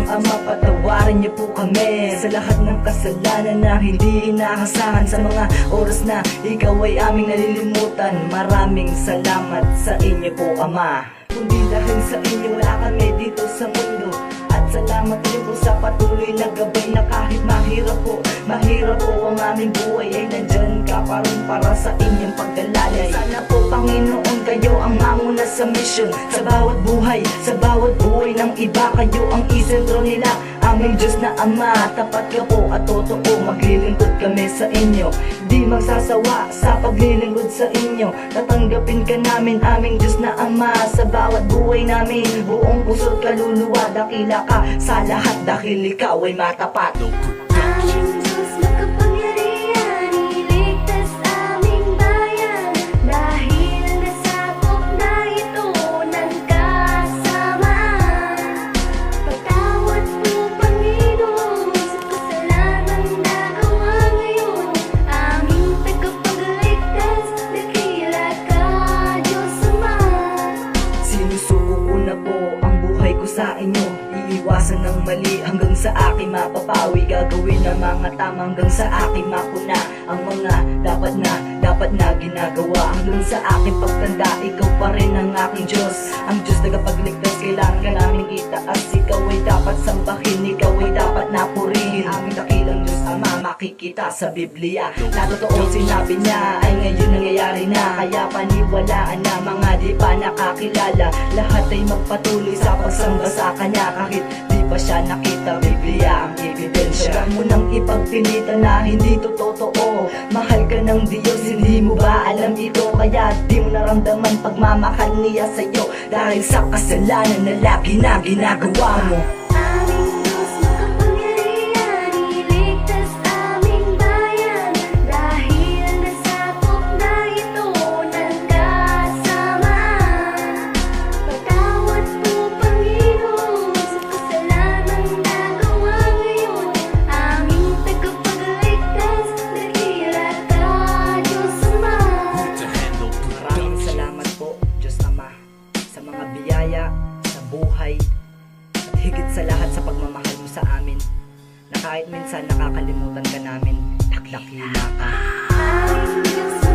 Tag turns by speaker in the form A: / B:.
A: Ama, patawarin niyo po kami sa lahat ng kasalanan na hindi inahasahan. Sa mga oras na ikaw ay aming nalilimutan, maraming salamat sa inyo po, Ama. Kundi dahil sa inyo wala kami dito sa mundo. At salamat din po sa patuloy na gabay na kahit mahirap po ang aming buhay, ay nandyan ka pa rin para sa inyong pagkalalay. Sana po, Panginoon, kayo ang mamuna sa mission. Sa bawat buhay ng iba, kayo ang isentro nila. Aming Diyos na Ama, tapat ka po at totoo, maglilingkod kami sa inyo. Di magsasawa sa paglilingkod sa inyo. Tatanggapin ka namin, aming Diyos na Ama, sa bawat buhay namin. Buong puso't kaluluwa, dakila ka sa lahat dahil ikaw ay matapat.
B: Aming Diyos makapangyarihan, iligtas aming bayan. Dahil nasakop na ito ng kasamaan. Patawad po, Panginoon, sa kasalanang nagawa ngayon. Aming tagapagligtas, dakila ka, Diyos Ama.
A: Sinusuko ko na po ang buhay ko sa inyo. Iiwasan ng mali hanggang sa aking mapapawi. Gagawin ang mga tama hanggang sa aking mapuna ang mga dapat na ginagawa. Hanggang sa aking pagtanda, ikaw pa rin ang aking Diyos. Ang Diyos tagapagligtas, kailangan ka namin itaas. Ikaw ay dapat sambahin, ikaw ay dapat napurihin. Aming dakilang Diyos Ama, makikita sa Biblia na totoo sinabi niya ay ngayon nangyayari na. Kaya paniwalaan na mga di pa nakakilala, lahat ay magpatuloy sa pagsamba sa Kanya. Kahit di pa siya nakita, Biblia ang ebidensya. Huwag mo nang ipagpilita na hindi to totoo. Mahal ka ng Diyos, hindi mo ba alam ito? Kaya di mo naramdaman pagmamahal niya sa'yo dahil sa kasalanan na lagi na ginagawa mo.
B: Aming Diyos makapangyarihan, iligtas aming bayan. Dahil nasakop na ito ng kasamaan. Patawad po, Panginoon, sa kasalanang nagawa ngayon. Aming tagapagligtas, dakila ka, Diyos Ama.
A: Maraming salamat po, Diyos Ama, sa mga biyaya, sa buhay, at higit sa lahat sa pagmamahal mo sa amin, na kahit minsan nakakalimutan ka namin, dakila ka.
B: Aming Diyos